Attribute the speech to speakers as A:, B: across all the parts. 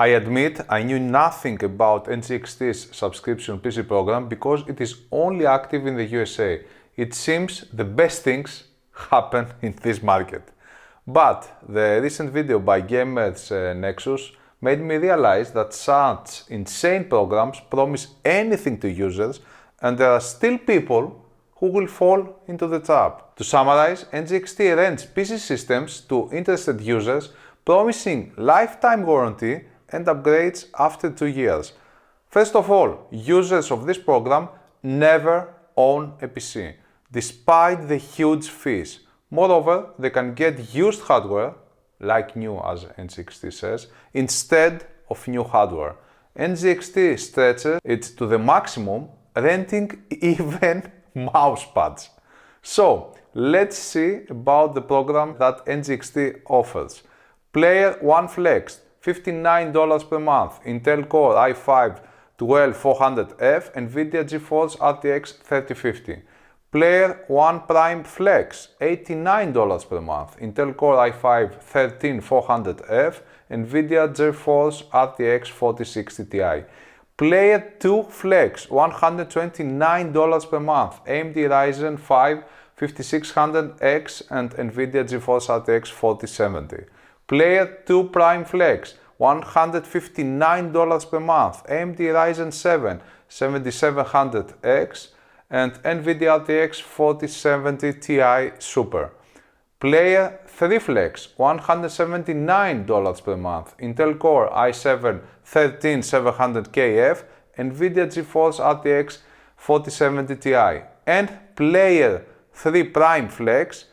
A: I admit I knew nothing about NZXT's subscription PC program because it is only active in the USA. It seems the best things happen in this market. But the recent video by Gamers Nexus made me realize that such insane programs promise anything to users, and there are still people who will fall into the trap. To summarize, NZXT rents PC systems to interested users, promising lifetime warranty and upgrades after 2 years. First of all, users of this program never own a PC, despite the huge fees. Moreover, they can get used hardware, like new as NXXT says, instead of new hardware. NZXT stretches it to the maximum, renting even mouse pads. So, let's see about the program that NZXT offers. Player 1 Flex, $59 per month, Intel Core i5-12400F, NVIDIA GeForce RTX 3050. Player 1 Prime Flex, $89 per month, Intel Core i5-13400F, NVIDIA GeForce RTX 4060 Ti. Player 2 Flex, $129 per month, AMD Ryzen 5 5600X and NVIDIA GeForce RTX 4070. Player 2 Prime Flex, $159 per month, AMD Ryzen 7 7700X and NVIDIA RTX 4070 Ti Super. Player 3 Flex, $179 per month, Intel Core i7-13700KF, NVIDIA GeForce RTX 4070 Ti. And Player 3 Prime Flex,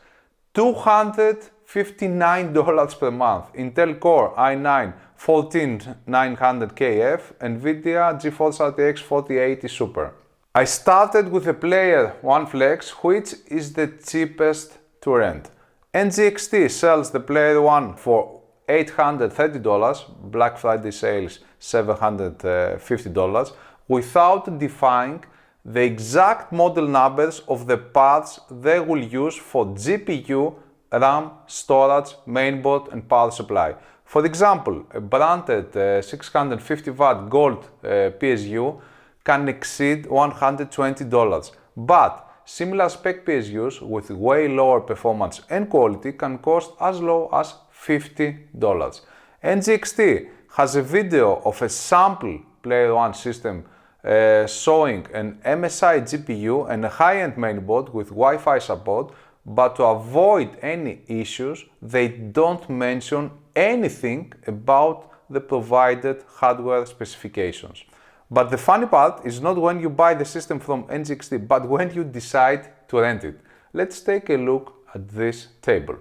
A: $259 per month, Intel Core i9-14900KF, NVIDIA GeForce RTX 4080 Super. I started with the Player 1 Flex, which is the cheapest to rent. NZXT sells the Player 1 for $830, Black Friday sales $750, without defining the exact model numbers of the parts they will use for GPU, RAM, storage, mainboard and power supply. For example, a branded 650 watt gold PSU can exceed $120, but similar spec PSUs with way lower performance and quality can cost as low as $50. NZXT has a video of a sample Player 1 system showing an MSI GPU and a high-end mainboard with Wi-Fi support, but to avoid any issues, they don't mention anything about the provided hardware specifications. But the funny part is not when you buy the system from NZXT, but when you decide to rent it. Let's take a look at this table.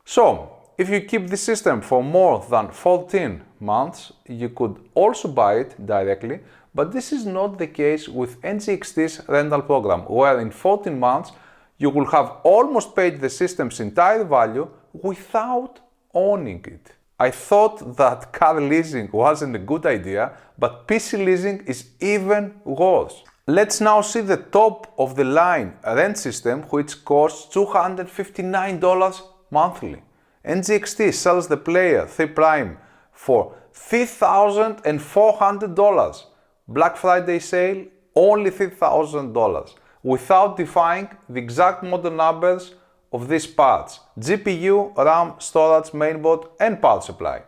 A: So, if you keep the system for more than 14 months, you could also buy it directly, but this is not the case with NZXT's rental program, where in 14 months you will have almost paid the system's entire value without owning it. I thought that car leasing wasn't a good idea, but PC leasing is even worse. Let's now see the top of the line rent system, which costs $259 monthly. NZXT sells the Player 3 Prime for $3,400. Black Friday sale only $3,000, without defining the exact model numbers of these parts: GPU, RAM, storage, mainboard and power supply.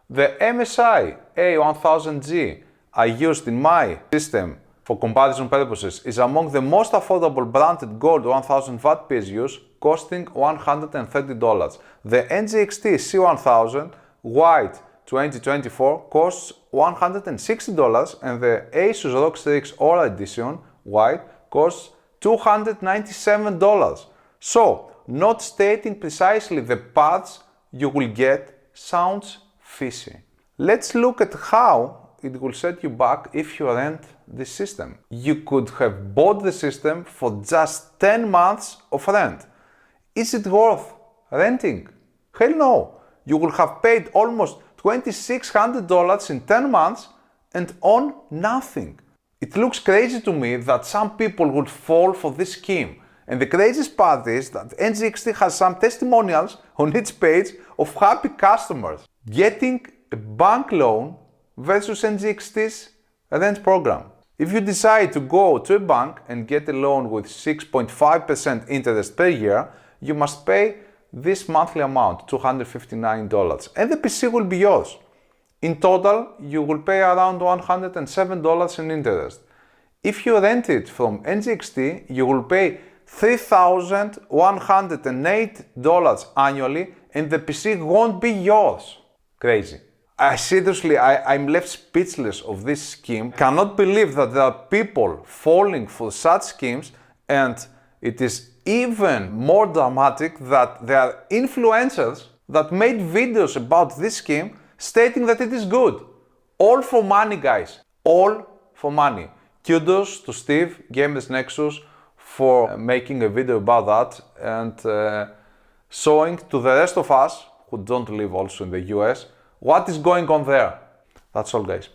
A: The MSI A1000G I used in my system for comparison purposes is among the most affordable branded gold 1000 watt PSUs, costing $130. The NZXT C1000 White 2024 costs $160 and the Asus ROG Strix Aura Edition White costs $297. So, not stating precisely the parts you will get sounds fishy. Let's look at how it will set you back if you rent the system. You could have bought the system for just 10 months of rent. Is it worth renting? Hell no! You will have paid almost $2,600 in 10 months and own nothing. It looks crazy to me that some people would fall for this scheme. And the craziest part is that NZXT has some testimonials on its page of happy customers getting a bank loan versus NZXT's rent program. If you decide to go to a bank and get a loan with 6.5% interest per year, you must pay this monthly amount, $259, and the PC will be yours. In total, you will pay around $107 in interest. If you rent it from NZXT, you will pay $3,108 annually and the PC won't be yours. Crazy. I'm left speechless of this scheme. Cannot believe that there are people falling for such schemes, and it is even more dramatic that there are influencers that made videos about this scheme stating that it is good. All for money, guys. All for money. Kudos to Steve, Gamers Nexus, for making a video about that and showing to the rest of us who don't live also in the US what is going on there. That's all, guys.